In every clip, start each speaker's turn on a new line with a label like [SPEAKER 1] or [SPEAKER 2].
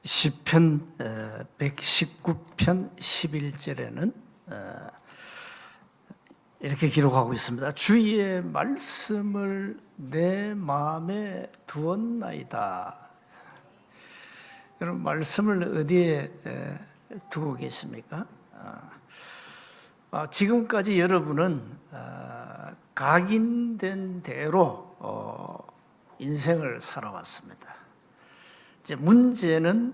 [SPEAKER 1] 시편 119편 11절에는 이렇게 기록하고 있습니다. 주의 말씀을 내 마음에 두었나이다. 여러분, 말씀을 어디에 두고 계십니까? 지금까지 여러분은 각인된 대로 인생을 살아왔습니다. 이제 문제는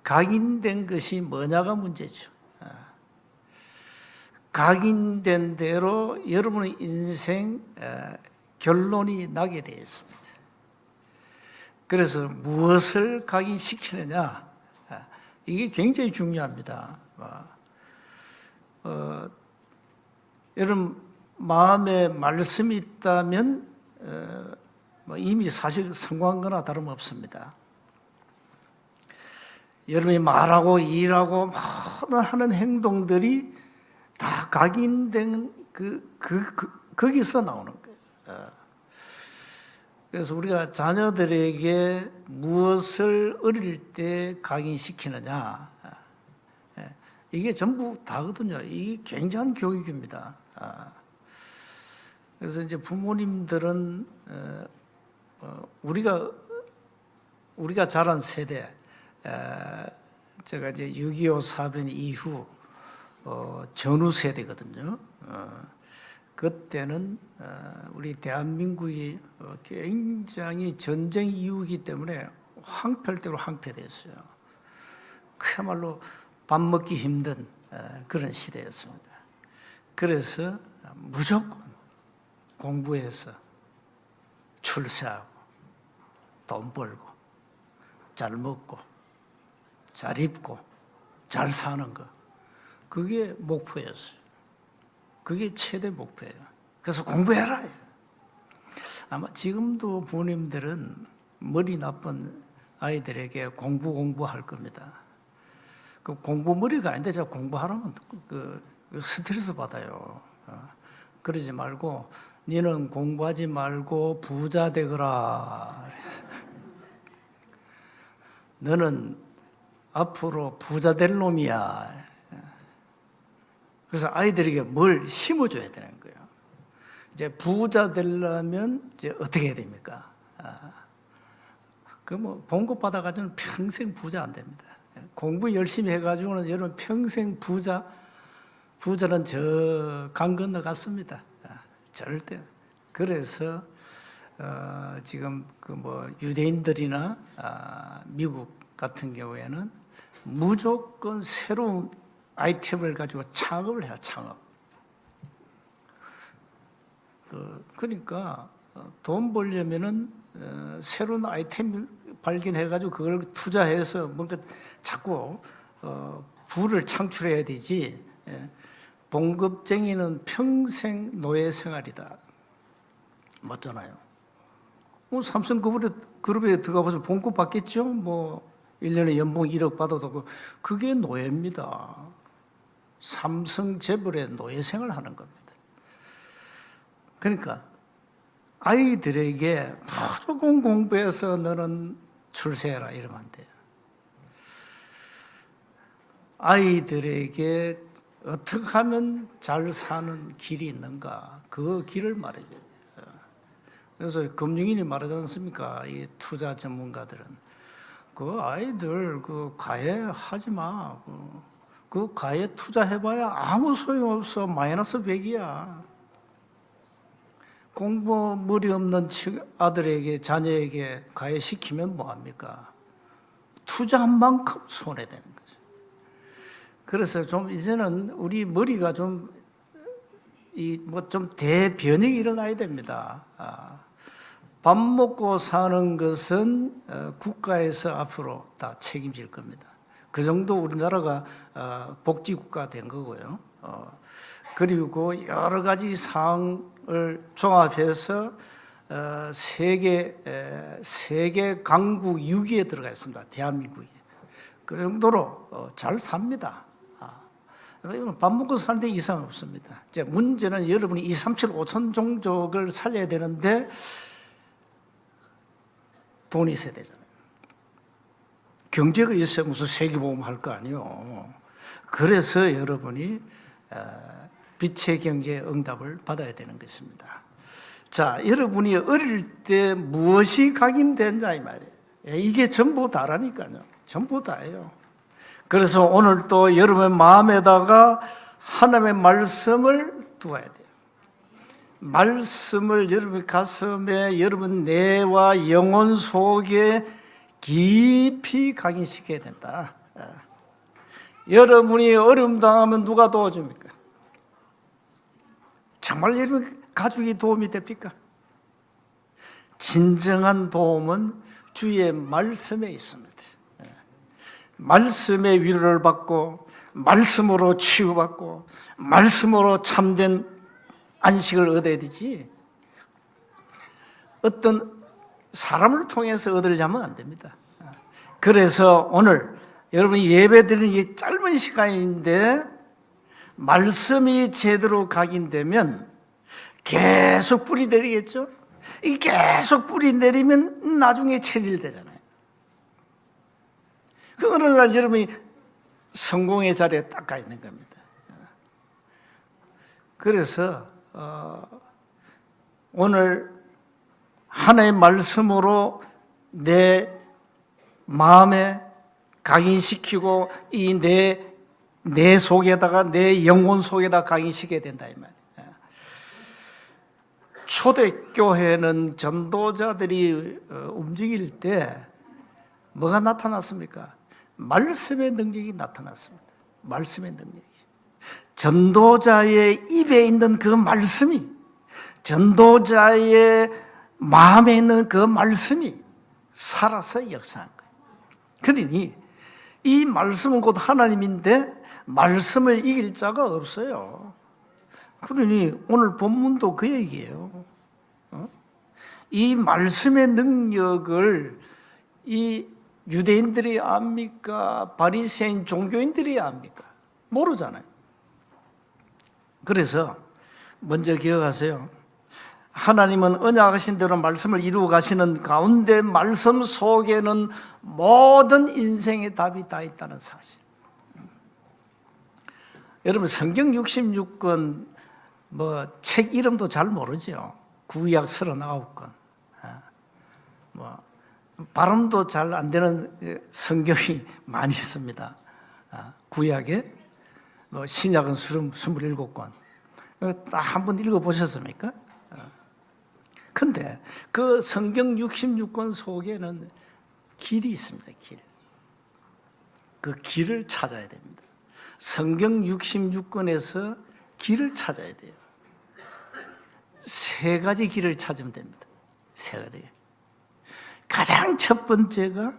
[SPEAKER 1] 각인된 것이 뭐냐가 문제죠. 각인된 대로 여러분의 인생 결론이 나게 되어 있습니다. 그래서 무엇을 각인시키느냐, 이게 굉장히 중요합니다. 여러분 마음에 말씀이 있다면 이미 사실 성공한 거나 다름없습니다. 여러분이 말하고 일하고 하는 행동들이 다 각인된 거기서 나오는 거예요. 그래서 우리가 자녀들에게 무엇을 어릴 때 각인시키느냐, 이게 전부 다거든요. 이게 굉장한 교육입니다. 그래서 이제 부모님들은 우리가 자란 세대, 제가 이제 6.25 사변 이후 전후 세대거든요. 그때는 우리 대한민국이 굉장히 전쟁 이후이기 때문에 황폐대로 황폐됐어요. 그야말로 밥 먹기 힘든 그런 시대였습니다. 그래서 무조건 공부해서 출세하고 돈 벌고 잘 먹고 잘 입고 잘 사는 거, 그게 목표였어요. 그게 최대 목표예요. 그래서 공부해라. 아마 지금도 부모님들은 머리 나쁜 아이들에게 공부할 겁니다. 그 공부 머리가 아닌데 제가 공부하라면 스트레스 받아요. 그러지 말고 너는 공부하지 말고 부자 되거라. 너는 앞으로 부자 될 놈이야. 그래서 아이들에게 뭘 심어줘야 되는 거예요. 이제 부자 되려면 이제 어떻게 해야 됩니까? 봉급 받아가지고는 평생 부자 안 됩니다. 공부 열심히 해가지고는 여러분 평생 부자는 저 강 건너 갔습니다. 절대. 그래서 지금 유대인들이나 미국 같은 경우에는 무조건 새로운 아이템을 가지고 창업을 해요. 창업. 그러니까 돈 벌려면은 새로운 아이템을 발견해가지고 그걸 투자해서 뭔가 자꾸 부를 창출해야 되지. 봉급쟁이는 평생 노예 생활이다. 맞잖아요. 삼성그룹에 들어가서 봉급 받겠죠? 1년에 연봉 1억 받아도 그게 노예입니다. 삼성 재벌의 노예 생활을 하는 겁니다. 그러니까 아이들에게 무조건 공부해서 너는 출세해라 이러면 안 돼요. 아이들에게 어떻게 하면 잘 사는 길이 있는가, 그 길을 말해줘야 돼요. 그래서 금융인이 말하지 않습니까? 이 투자 전문가들은 아이들 가해하지 마. 가해 투자해봐야 아무 소용없어. 마이너스 100이야. 공부 머리 없는 아들에게, 자녀에게 가해시키면 뭐합니까? 투자한 만큼 손해되는 거죠. 그래서 좀 이제는 우리 머리가 좀 대변혁이 일어나야 됩니다. 밥 먹고 사는 것은 국가에서 앞으로 다 책임질 겁니다. 그 정도 우리나라가 복지국가 된 거고요. 그리고 여러 가지 사항을 종합해서 세계 강국 6위에 들어가 있습니다. 대한민국이. 그 정도로 잘 삽니다. 밥 먹고 사는데 이상 없습니다. 이제 문제는 여러분이 2, 3, 7, 5천 종족을 살려야 되는데 돈이 있어야 되잖아요. 경제가 있어야 무슨 세계보험 할 거 아니요. 그래서 여러분이 빛의 경제의 응답을 받아야 되는 것입니다. 자, 여러분이 어릴 때 무엇이 각인된자 이 말이에요. 이게 전부 다라니까요. 전부 다예요. 그래서 오늘 또 여러분의 마음에다가 하나님의 말씀을 두어야 돼요. 말씀을 여러분 가슴에, 여러분 뇌와 영혼 속에 깊이 각인시켜야 된다. 여러분이 어려움 당하면 누가 도와줍니까? 정말 여러분 가족이 도움이 됩니까? 진정한 도움은 주의 말씀에 있습니다. 말씀의 위로를 받고, 말씀으로 치유받고, 말씀으로 참된 안식을 얻어야 되지, 어떤 사람을 통해서 얻으려면 안 됩니다. 그래서 오늘 여러분이 예배드리는 이 짧은 시간인데 말씀이 제대로 각인되면 계속 뿌리 내리겠죠? 이 계속 뿌리 내리면 나중에 체질되잖아요. 그 어느 날 여러분이 성공의 자리에 딱 가 있는 겁니다. 그래서 오늘 하나의 말씀으로 내 마음에 각인시키고 이 내 속에다가, 내 영혼 속에다 각인시켜야 된다 이 말이에요. 초대교회는 전도자들이 움직일 때 뭐가 나타났습니까? 말씀의 능력이 나타났습니다. 말씀의 능력이. 전도자의 입에 있는 그 말씀이, 전도자의 마음에 있는 그 말씀이 살아서 역사한 거예요. 그러니 이 말씀은 곧 하나님인데 말씀을 이길 자가 없어요. 그러니 오늘 본문도 그 얘기예요. 이 말씀의 능력을 이 유대인들이 압니까? 바리새인 종교인들이 압니까? 모르잖아요. 그래서 먼저 기억하세요. 하나님은 언약하신 대로 말씀을 이루어 가시는 가운데 말씀 속에는 모든 인생의 답이 다 있다는 사실. 여러분 성경 66권 책 이름도 잘 모르죠. 구약 39권. 발음도 잘 안 되는 성경이 많이 있습니다. 구약에 신약은 27권. 딱 한번 읽어보셨습니까? 근데 그 성경 66권 속에는 길이 있습니다. 길. 그 길을 찾아야 됩니다. 성경 66권에서 길을 찾아야 돼요. 세 가지 길을 찾으면 됩니다. 세 가지. 가장 첫 번째가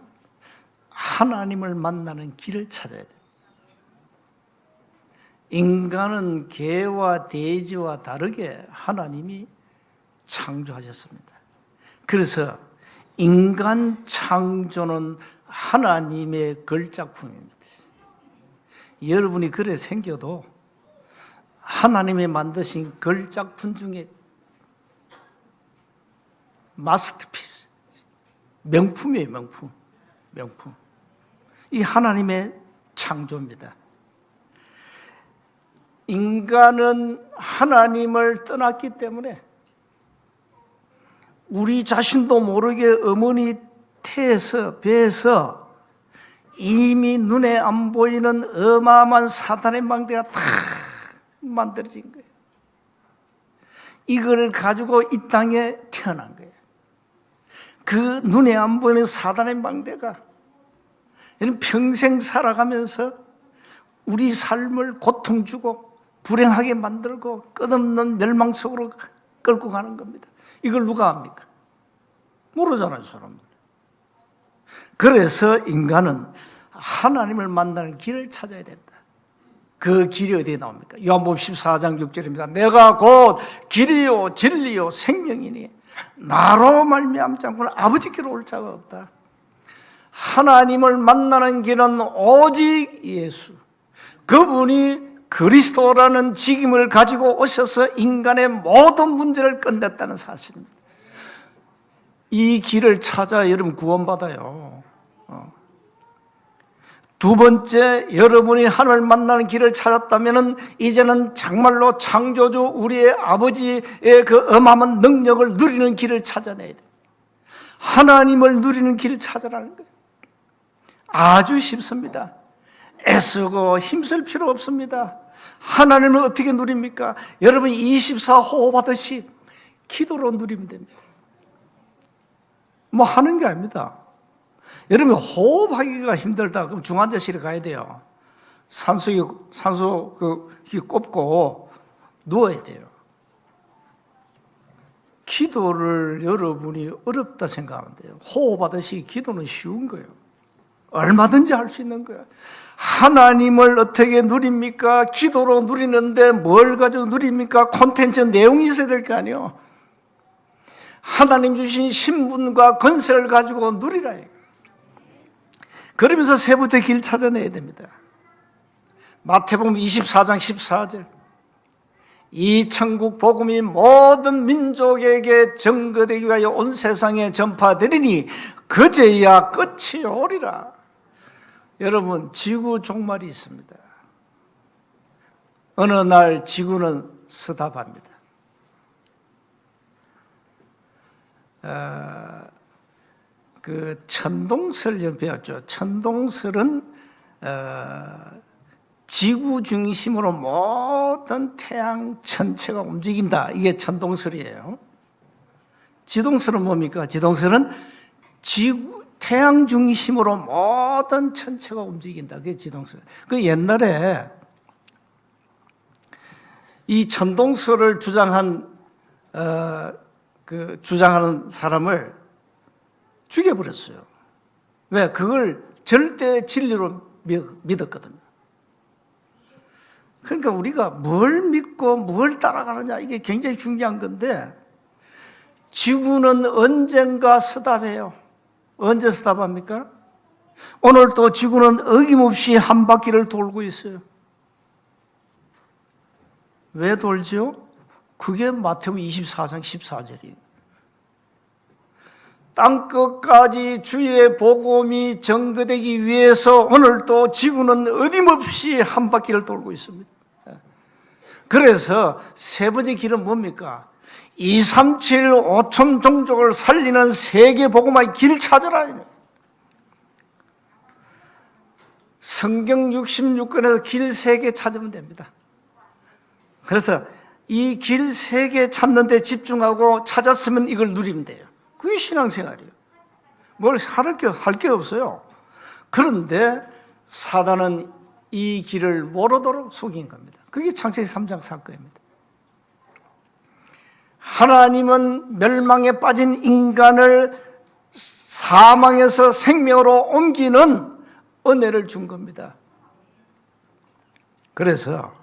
[SPEAKER 1] 하나님을 만나는 길을 찾아야 돼요. 인간은 개와 돼지와 다르게 하나님이 창조하셨습니다. 그래서 인간 창조는 하나님의 걸작품입니다. 여러분이 그래 생겨도 하나님이 만드신 걸작품 중에 마스터피스, 명품이에요. 명품. 이 하나님의 창조입니다. 인간은 하나님을 떠났기 때문에 우리 자신도 모르게 어머니 배에서 이미 눈에 안 보이는 어마어마한 사탄의 망대가 다 만들어진 거예요. 이걸 가지고 이 땅에 태어난 거예요. 그 눈에 안 보이는 사탄의 망대가 평생 살아가면서 우리 삶을 고통 주고 불행하게 만들고 끝없는 멸망 속으로 끌고 가는 겁니다. 이걸 누가 압니까? 모르잖아요, 사람들. 그래서 인간은 하나님을 만나는 길을 찾아야 된다. 그 길이 어디에 나옵니까? 요한복음 14장 6절입니다. 내가 곧 길이요 진리요 생명이니 나로 말미암지 않고는 아버지께로 올 자가 없다. 하나님을 만나는 길은 오직 예수. 그분이 그리스도라는 직임을 가지고 오셔서 인간의 모든 문제를 끝냈다는 사실입니다. 이 길을 찾아 여러분 구원받아요. 두 번째, 여러분이 하나님을 만나는 길을 찾았다면 이제는 정말로 창조주 우리의 아버지의 그 어마어마한 능력을 누리는 길을 찾아내야 돼. 하나님을 누리는 길을 찾아라는 거예요. 아주 쉽습니다. 애쓰고 힘쓸 필요 없습니다. 하나님을 어떻게 누립니까? 여러분이 24호흡 하듯이 기도로 누리면 됩니다. 뭐 하는 게 아닙니다. 여러분 호흡하기가 힘들다 그럼 중환자실에 가야 돼요. 산소 꼽고 누워야 돼요. 기도를 여러분이 어렵다 생각하면 돼요. 호흡하듯이 기도는 쉬운 거예요. 얼마든지 할 수 있는 거예요. 하나님을 어떻게 누립니까? 기도로 누리는데 뭘 가지고 누립니까? 콘텐츠 내용이 있어야 될 거 아니에요. 하나님 주신 신분과 권세를 가지고 누리라. 그러면서 세 번째 길 찾아내야 됩니다. 마태복음 24장 14절. 이 천국 복음이 모든 민족에게 전거되기 위하여 온 세상에 전파되리니 그제야 끝이 오리라. 여러분, 지구 종말이 있습니다. 어느 날 지구는 스탑합니다. 그 천동설 배웠죠. 천동설은 지구 중심으로 모든 태양 전체가 움직인다. 이게 천동설이에요. 지동설은 뭡니까? 지동설은 태양 중심으로 모든 천체가 움직인다. 그게 지동설. 그 옛날에 이 천동설을 주장하는 사람을 죽여버렸어요. 왜? 그걸 절대 진리로 믿었거든요. 그러니까 우리가 뭘 믿고 뭘 따라가느냐 이게 굉장히 중요한 건데 지구는 언젠가 스탑해요. 언제 스탑합니까? 오늘 또 지구는 어김없이 한 바퀴를 돌고 있어요. 왜 돌지요? 그게 마태복음 24장 14절이에요. 땅끝까지 주의 복음이 전거되기 위해서 오늘 또 지구는 어김없이 한 바퀴를 돌고 있습니다. 그래서 세 번째 길은 뭡니까? 237 5천 종족을 살리는 세계 복음화의 길 찾아라. 성경 66권에서 길 세 개 찾으면 됩니다. 그래서 이 길 세 개 찾는 데 집중하고 찾았으면 이걸 누리면 돼요. 그게 신앙생활이에요. 뭘 할 게 없어요. 그런데 사단은 이 길을 모르도록 속인 겁니다. 그게 창세기 3장 사건입니다. 하나님은 멸망에 빠진 인간을 사망에서 생명으로 옮기는 은혜를 준 겁니다. 그래서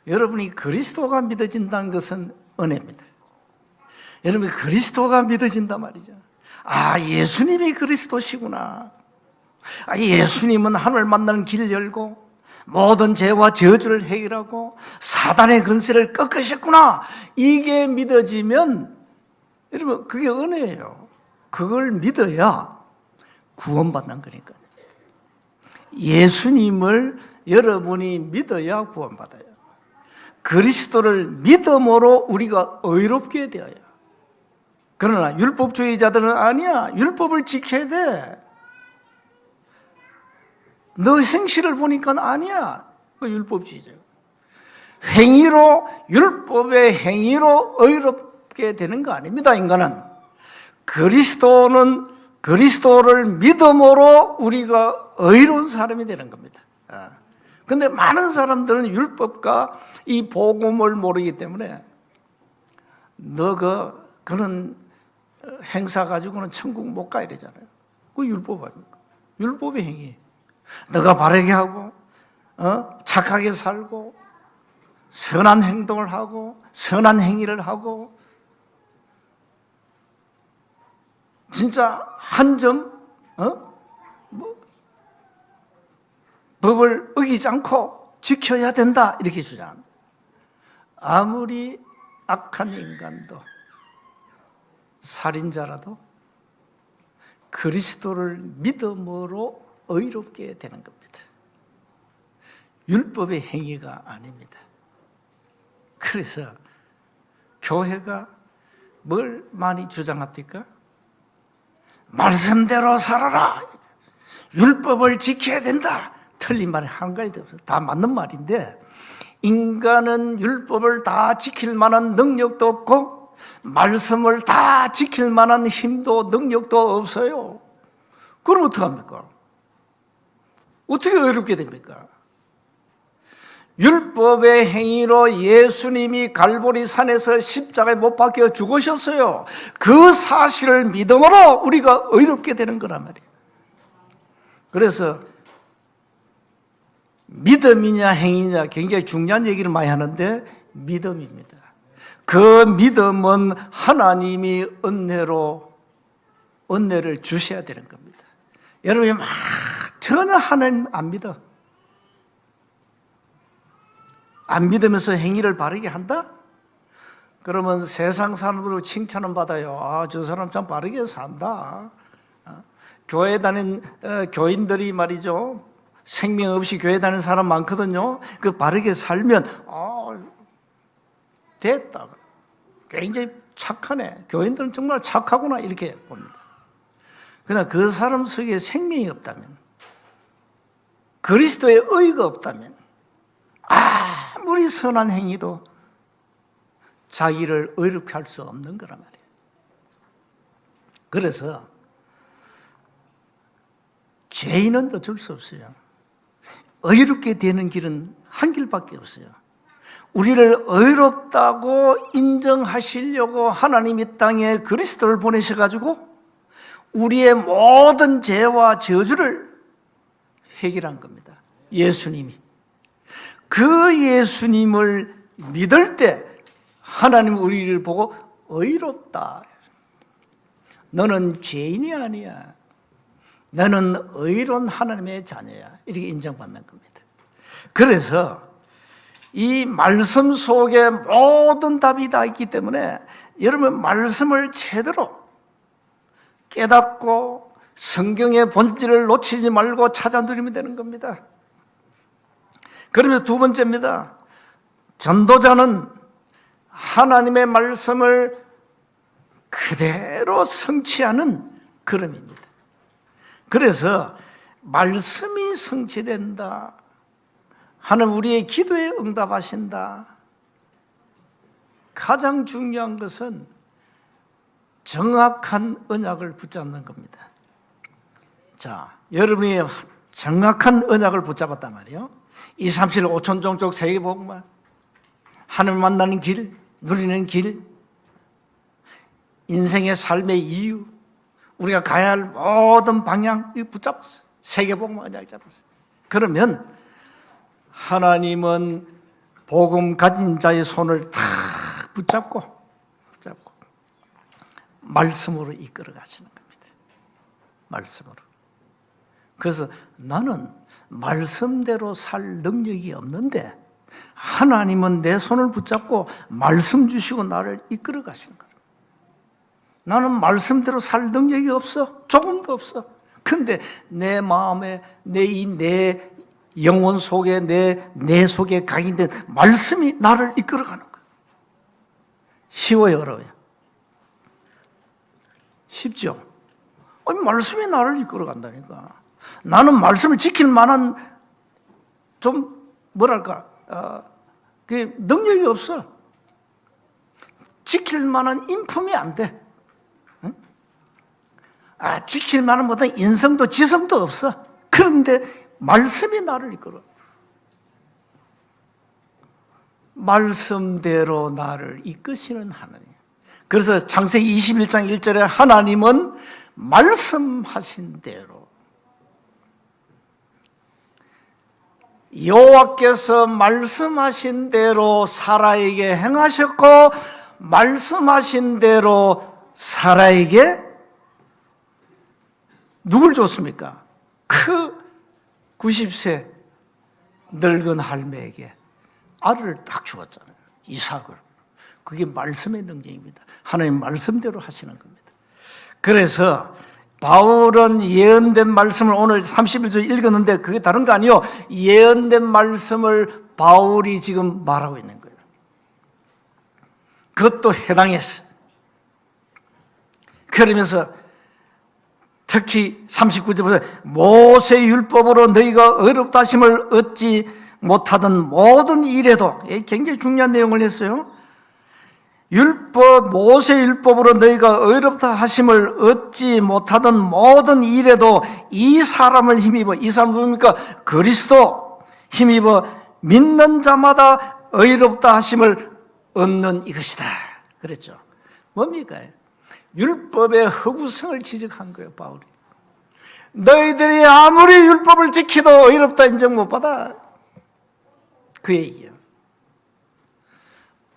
[SPEAKER 1] 여러분이 그리스도가 믿어진다는 것은 은혜입니다. 여러분이 그리스도가 믿어진단 말이죠. 아, 예수님이 그리스도시구나. 아, 예수님은 하늘을 만나는 길을 열고 모든 죄와 저주를 해결하고 사단의 근세를 꺾으셨구나. 이게 믿어지면 여러분 그게 은혜예요. 그걸 믿어야 구원받는 거니까요. 예수님을 여러분이 믿어야 구원받아요. 그리스도를 믿음으로 우리가 의롭게 되어요. 그러나 율법주의자들은 아니야. 율법을 지켜야 돼. 너 행실을 보니까 아니야. 그 율법주의자. 행위로, 율법의 행위로 의롭게 되는 거 아닙니다, 인간은. 그리스도를 믿음으로 우리가 의로운 사람이 되는 겁니다. 그런데 많은 사람들은 율법과 이 복음을 모르기 때문에 그런 행사 가지고는 천국 못 가 이러잖아요. 그 율법 아닙니까? 율법의 행위. 너가 바르게 하고 착하게 살고 선한 행동을 하고 선한 행위를 하고 진짜 한 점 법을 어기지 않고 지켜야 된다 이렇게 주장합니다. 아무리 악한 인간도 살인자라도 그리스도를 믿음으로 의롭게 되는 겁니다. 율법의 행위가 아닙니다. 그래서 교회가 뭘 많이 주장합니까? 말씀대로 살아라. 율법을 지켜야 된다. 틀린 말이 한 가지도 없어요. 다 맞는 말인데 인간은 율법을 다 지킬 만한 능력도 없고 말씀을 다 지킬 만한 힘도 능력도 없어요. 그럼 어떡합니까? 어떻게 의롭게 됩니까? 율법의 행위로 예수님이 갈보리 산에서 십자가에 못 박혀 죽으셨어요. 그 사실을 믿음으로 우리가 의롭게 되는 거란 말이에요. 그래서 믿음이냐 행위냐 굉장히 중요한 얘기를 많이 하는데 믿음입니다. 그 믿음은 하나님이 은혜를 주셔야 되는 겁니다. 여러분이 막 전혀 하나님 안 믿어. 안 믿으면서 행위를 바르게 한다? 그러면 세상 사람으로 칭찬은 받아요. 아, 저 사람 참 바르게 산다. 교회 다닌 교인들이 말이죠. 생명 없이 교회 다니는 사람 많거든요. 그 바르게 살면 됐다. 굉장히 착하네. 교인들은 정말 착하구나 이렇게 봅니다. 그러나 그 사람 속에 생명이 없다면, 그리스도의 의가 없다면 아무리 선한 행위도 자기를 의롭게 할 수 없는 거란 말이에요. 그래서 죄인은 어쩔 수 없어요. 의롭게 되는 길은 한 길밖에 없어요. 우리를 의롭다고 인정하시려고 하나님이 땅에 그리스도를 보내셔가지고 우리의 모든 죄와 저주를 해결한 겁니다. 예수님이. 그 예수님을 믿을 때 하나님 우리를 보고 의롭다. 너는 죄인이 아니야. 너는 의로운 하나님의 자녀야. 이렇게 인정받는 겁니다. 그래서 이 말씀 속에 모든 답이 다 있기 때문에 여러분 말씀을 제대로 깨닫고 성경의 본질을 놓치지 말고 찾아 누리면 되는 겁니다. 그러면 두 번째입니다. 전도자는 하나님의 말씀을 그대로 성취하는 걸음입니다. 그래서 말씀이 성취된다 하는 우리의 기도에 응답하신다. 가장 중요한 것은 정확한 언약을 붙잡는 겁니다. 자, 여러분이 정확한 언약을 붙잡았단 말이에요. 2, 3, 7, 5천 종족 세계복음화, 하나님 만나는 길, 누리는 길, 인생의 삶의 이유, 우리가 가야 할 모든 방향 붙잡았어요. 세계복음화 언약을 잡았어요. 그러면 하나님은 복음 가진 자의 손을 탁 붙잡고 말씀으로 이끌어 가시는 겁니다. 말씀으로. 그래서 나는 말씀대로 살 능력이 없는데 하나님은 내 손을 붙잡고 말씀 주시고 나를 이끌어 가시는 거예요. 나는 말씀대로 살 능력이 없어. 조금도 없어. 근데 내 마음에 내 영혼 속에 내 속에 각인된 말씀이 나를 이끌어 가는 거예요. 쉬워요, 어려워요? 쉽죠? 아니, 말씀이 나를 이끌어 간다니까. 나는 말씀을 지킬 만한 그 능력이 없어. 지킬 만한 인품이 안 돼. 응? 지킬 만한 어떤 인성도 지성도 없어. 그런데 말씀이 나를 이끌어. 말씀대로 나를 이끄시는 하나님. 그래서 창세기 21장 1절에 하나님은 말씀하신 대로, 여호와께서 말씀하신 대로 사라에게 행하셨고 말씀하신 대로 사라에게 누굴 줬습니까? 그 90세 늙은 할매에게 아들을 딱 주었잖아요. 이삭을. 그게 말씀의 능력입니다. 하나님 말씀대로 하시는 겁니다. 그래서 바울은 예언된 말씀을 오늘 31절 읽었는데 그게 다른 거 아니요. 예언된 말씀을 바울이 지금 말하고 있는 거예요. 그것도 해당했어. 그러면서 특히 39절부터 모세 율법으로 너희가 어렵다 하심을 얻지 못하던 모든 일에도, 굉장히 중요한 내용을 했어요. 모세 율법으로 너희가 어렵다 하심을 얻지 못하던 모든 일에도 이 사람을 힘입어, 이 사람 누굽니까? 그리스도 힘입어 믿는 자마다 의롭다 하심을 얻는 이것이다 그랬죠. 뭡니까? 율법의 허구성을 지적한 거예요, 바울이. 너희들이 아무리 율법을 지키도 의롭다 인정 못 받아. 그 얘기예요.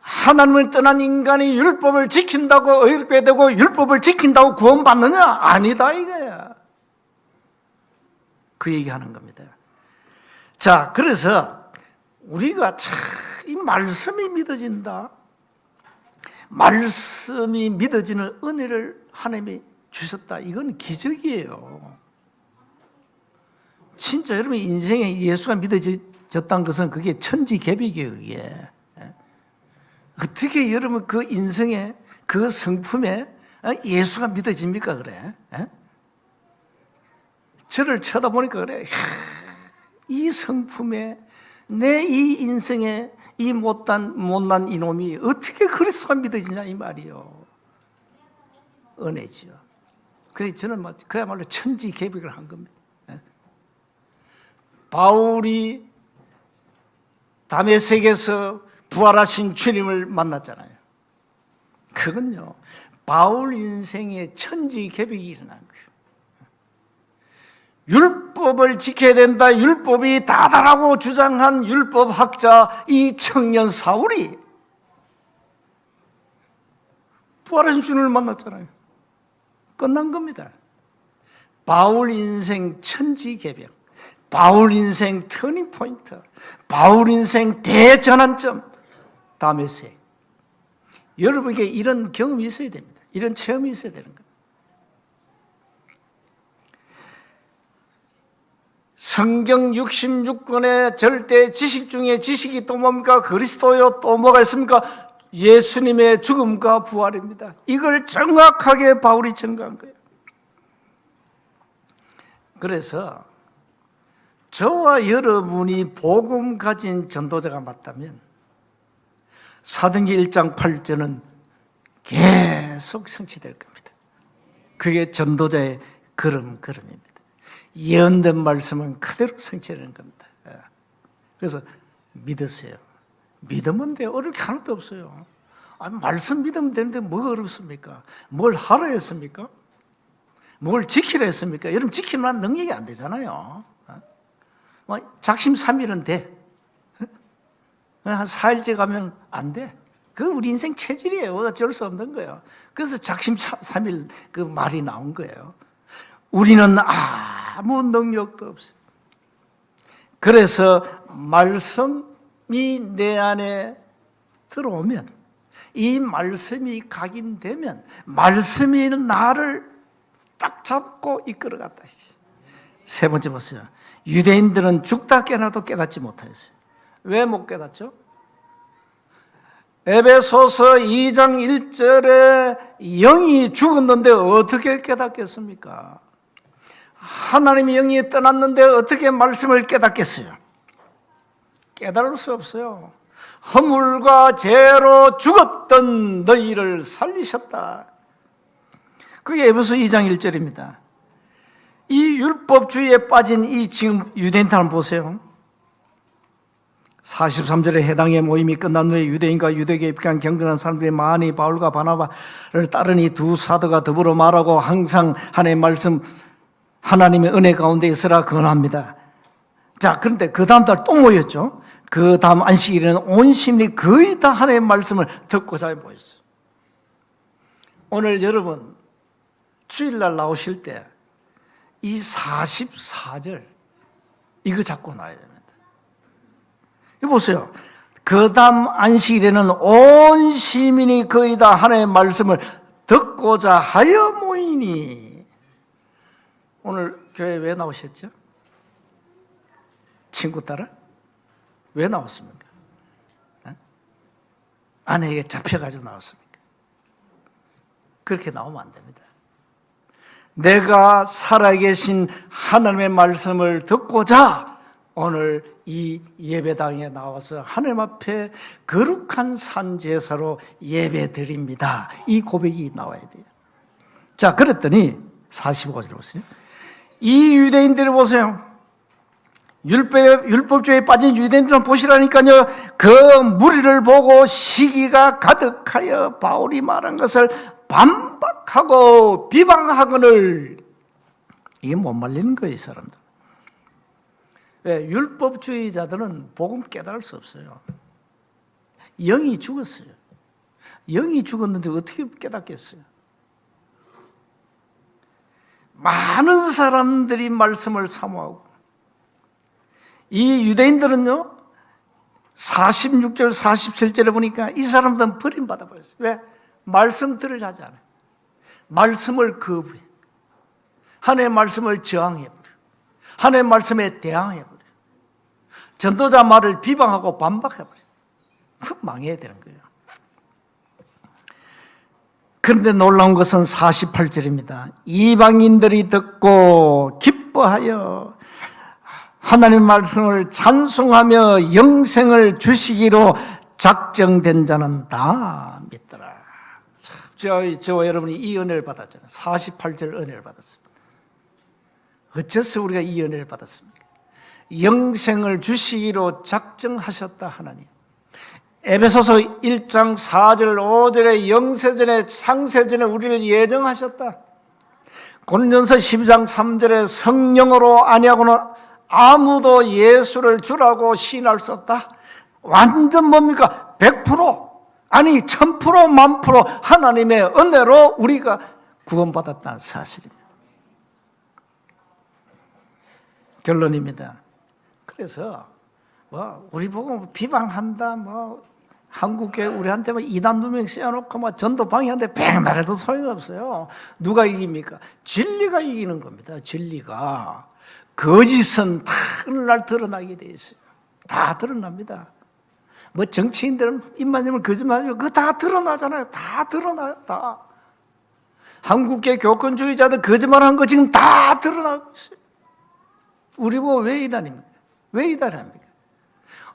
[SPEAKER 1] 하나님을 떠난 인간이 율법을 지킨다고 의롭게 되고 율법을 지킨다고 구원받느냐? 아니다 이거야. 그 얘기하는 겁니다. 자, 그래서 우리가 참 이 말씀이 믿어진다. 말씀이 믿어지는 은혜를 하나님이 주셨다. 이건 기적이에요. 진짜 여러분 인생에 예수가 믿어졌다는 것은 그게 천지개벽이에요. 그게 어떻게 여러분 그 인생에 그 성품에 예수가 믿어집니까? 그래? 저를 쳐다보니까 그래. 이 성품에 내 이 인생에 이 못난 이놈이 어떻게 그리스도가 믿어지냐 이 말이요. 은혜지요. 그래서 저는 그야말로 천지개벽을 한 겁니다. 바울이 다메섹에서 부활하신 주님을 만났잖아요. 그건요, 바울 인생에 천지개벽이 일어난 거예요. 율법을 지켜야 된다, 율법이 다다라고 주장한 율법학자 이 청년 사울이 부활하신 주님을 만났잖아요. 끝난 겁니다. 바울 인생 천지개벽, 바울 인생 터닝포인트, 바울 인생 대전환점, 다메섹. 여러분에게 이런 경험이 있어야 됩니다. 이런 체험이 있어야 되는 거예요. 성경 66권의 절대 지식 중에 지식이 또 뭡니까? 그리스도요. 또 뭐가 있습니까? 예수님의 죽음과 부활입니다. 이걸 정확하게 바울이 증거한 거예요. 그래서 저와 여러분이 복음 가진 전도자가 맞다면 사도행전 1장 8절은 계속 성취될 겁니다. 그게 전도자의 걸음입니다. 예언된 말씀은 그대로 성취되는 겁니다. 그래서 믿으세요. 믿으면 돼요. 어려울 게 하나도 없어요. 아니, 말씀 믿으면 되는데 뭐가 어렵습니까? 뭘 하라 했습니까? 뭘 지키라 했습니까? 여러분 지키면 능력이 안 되잖아요. 작심삼일은 돼. 한 4일째 가면 안 돼. 그거 우리 인생 체질이에요. 어쩔 수 없는 거예요. 그래서 작심삼일 그 말이 나온 거예요. 우리는 아무 능력도 없어요. 그래서 말씀이 내 안에 들어오면, 이 말씀이 각인되면 말씀이 나를 딱 잡고 이끌어갔다. 세 번째 보세요. 유대인들은 죽다 깨어나도 깨닫지 못하였어요. 왜 못 깨닫죠? 에베소서 2장 1절에 영이 죽었는데 어떻게 깨닫겠습니까? 하나님의 영이 떠났는데 어떻게 말씀을 깨닫겠어요? 깨달을 수 없어요. 허물과 죄로 죽었던 너희를 살리셨다. 그게 에베소 2장 1절입니다. 이 율법주의에 빠진 이 지금 유대인들 한번 보세요. 43절에 해당의 모임이 끝난 후에 유대인과 유대교에 입각한 경건한 사람들이 많이 바울과 바나바를 따르니 두 사도가 더불어 말하고 항상 하나님의 말씀, 하나님의 은혜 가운데 있으라 권합니다. 자, 그런데 그 다음 달 또 모였죠. 그 다음 안식일에는 온 시민이 거의 다 하나님의 말씀을 듣고자 모였어요. 오늘 여러분 주일날 나오실 때 이 44절 이거 잡고 나와야 됩니다. 이거 보세요. 그 다음 안식일에는 온 시민이 거의 다 하나님의 말씀을 듣고자 하여 모이니, 오늘 교회 왜 나오셨죠? 친구 따라? 왜 나왔습니까? 아내에게 잡혀가지고 나왔습니까? 그렇게 나오면 안 됩니다. 내가 살아계신 하나님의 말씀을 듣고자 오늘 이 예배당에 나와서 하나님 앞에 거룩한 산제사로 예배드립니다. 이 고백이 나와야 돼요. 자, 그랬더니 45절 보세요. 이 유대인들을 보세요. 율법주의에 빠진 유대인들은 보시라니까요. 그 무리를 보고 시기가 가득하여 바울이 말한 것을 반박하고 비방하거늘. 이게 못 말리는 거예요, 이 사람들. 왜? 율법주의자들은 복음 깨달을 수 없어요. 영이 죽었어요. 영이 죽었는데 어떻게 깨닫겠어요? 많은 사람들이 말씀을 사모하고, 이 유대인들은요 46절 47절에 보니까 이 사람들은 버림받아 버렸어요. 왜? 말씀 들으려 하지 않아요. 말씀을 거부해. 하나님의 말씀을 저항해버려. 하나님의 말씀에 대항해버려. 전도자 말을 비방하고 반박해버려. 그럼 망해야 되는 거예요. 그런데 놀라운 것은 48절입니다. 이방인들이 듣고 기뻐하여 하나님 말씀을 찬송하며 영생을 주시기로 작정된 자는 다 믿더라. 저와 여러분이 이 은혜를 받았잖아요. 48절 은혜를 받았습니다. 어째서 우리가 이 은혜를 받았습니까? 영생을 주시기로 작정하셨다 하나님. 에베소서 1장 4절 5절에 영세전에 창세전에 우리를 예정하셨다. 고린도전서 12장 3절에 성령으로 아니하고는 아무도 예수를 주라고 시인할 수 없다. 완전 뭡니까? 100% 아니 1000% 만프로 하나님의 은혜로 우리가 구원받았다는 사실입니다. 결론입니다. 그래서 우리 보고 비방한다, 한국교회 우리한테 이단 누명 씌워놓고 전도 방해한데 백날해도 소용없어요. 누가 이깁니까? 진리가 이기는 겁니다. 진리가. 거짓은 다 오늘날 드러나게 돼 있어요. 다 드러납니다. 정치인들은 입만 열면 거짓말이요. 그거 다 드러나잖아요. 다 드러나요. 다. 한국계 교권주의자들 거짓말하는 거 지금 다 드러나고 있어요. 우리 보고 왜 이단입니까? 왜 이단합니까?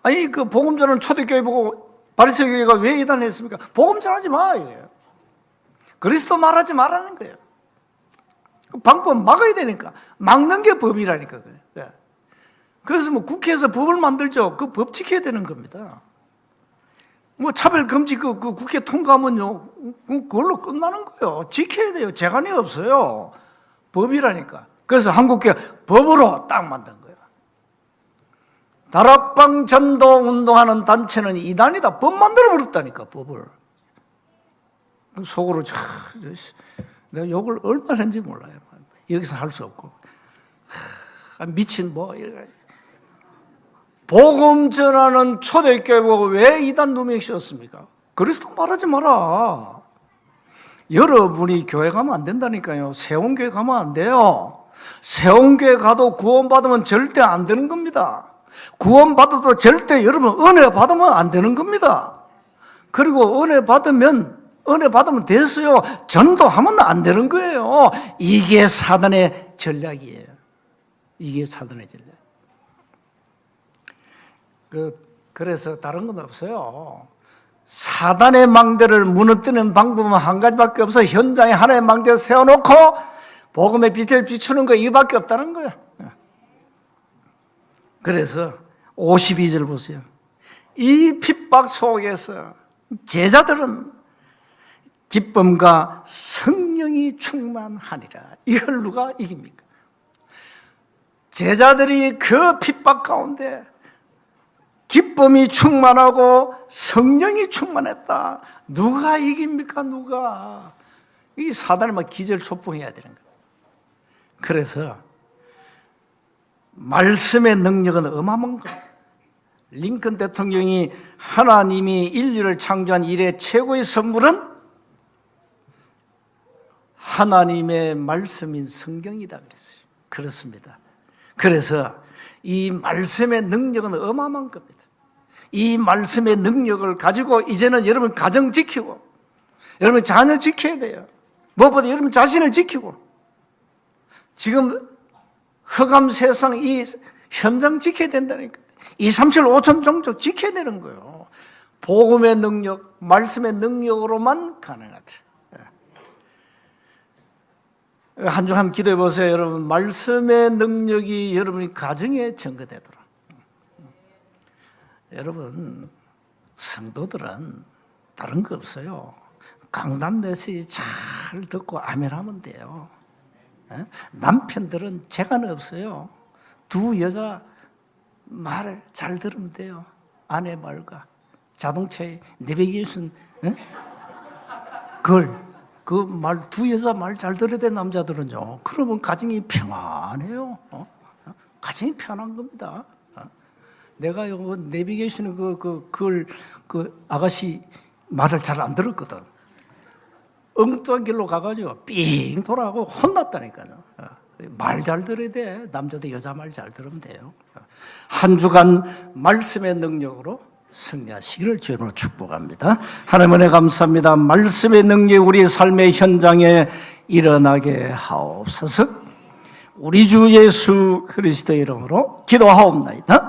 [SPEAKER 1] 아니 그 복음 전하는 초대교회 보고 바리새 교회가 왜 이단했습니까? 복음 전하지 마. 이거예요. 그리스도 말하지 말라는 거예요. 방법 막아야 되니까. 막는 게 법이라니까. 그래서 국회에서 법을 만들죠. 그 법 지켜야 되는 겁니다. 차별금지 그 국회 통과하면요, 그걸로 끝나는 거예요. 지켜야 돼요. 재간이 없어요. 법이라니까. 그래서 한국교회 법으로 딱 만든 거예요. 다락방 전도 운동하는 단체는 이단이다. 법 만들어 버렸다니까, 법을. 속으로 내가 욕을 얼마나 했는지 몰라요. 여기서 할 수 없고. 미친 복음 전하는 초대교회 보고 왜 이단 누명 씌웠습니까? 그리스도 말하지 마라. 여러분이 교회 가면 안 된다니까요. 세원교회 가면 안 돼요. 세원교회 가도 구원받으면 절대 안 되는 겁니다. 구원받아도 절대 여러분 은혜 받으면 안 되는 겁니다. 그리고 은혜 받으면 됐어요. 전도하면 안 되는 거예요. 이게 사단의 전략이에요. 이게 사단의 전략. 그래서 다른 건 없어요. 사단의 망대를 무너뜨리는 방법은 한 가지밖에 없어. 현장에 하나의 망대를 세워놓고 복음의 빛을 비추는 거 이밖에 없다는 거예요. 그래서 52절 보세요. 이 핍박 속에서 제자들은 기쁨과 성령이 충만하니라. 이걸 누가 이깁니까? 제자들이 그 핍박 가운데 기쁨이 충만하고 성령이 충만했다. 누가 이깁니까? 누가? 이 사단이 막 기절초풍해야 되는 거예요. 그래서 말씀의 능력은 어마어마한 거예요. 링컨 대통령이 하나님이 인류를 창조한 이래 최고의 선물은 하나님의 말씀인 성경이다 그랬어요. 그렇습니다. 그래서 이 말씀의 능력은 어마어마한 겁니다. 이 말씀의 능력을 가지고 이제는 여러분 가정 지키고 여러분 자녀 지켜야 돼요. 무엇보다 여러분 자신을 지키고 지금 흑암 세상 이 현장 지켜야 된다니까. 2, 3, 7, 5천 종족 지켜야 되는 거예요. 복음의 능력, 말씀의 능력으로만 가능하다. 한 주 한번 기도해 보세요. 여러분 말씀의 능력이 여러분이 가정에 증거되도록. 여러분 성도들은 다른 거 없어요. 강단 메시지 잘 듣고 아멘 하면 돼요. 남편들은 재간 없어요. 두 여자 말을 잘 들으면 돼요. 아내 말과 자동차에 내비게이션 그 말 두 여자 말 잘 들어야 돼. 남자들은요. 그러면 가정이 평안해요. 가정이 편한 겁니다. 내가 요 내비게이션 그 아가씨 말을 잘 안 들었거든. 엉뚱한 길로 가가지고 삥 돌아가고 혼났다니까요. 말 잘 들어야 돼. 남자도 여자 말 잘 들으면 돼요. 한 주간 말씀의 능력으로 승리하시기를 주님으로 축복합니다. 하나님 은혜 감사합니다. 말씀의 능력이 우리 삶의 현장에 일어나게 하옵소서. 우리 주 예수 그리스도의 이름으로 기도하옵나이다.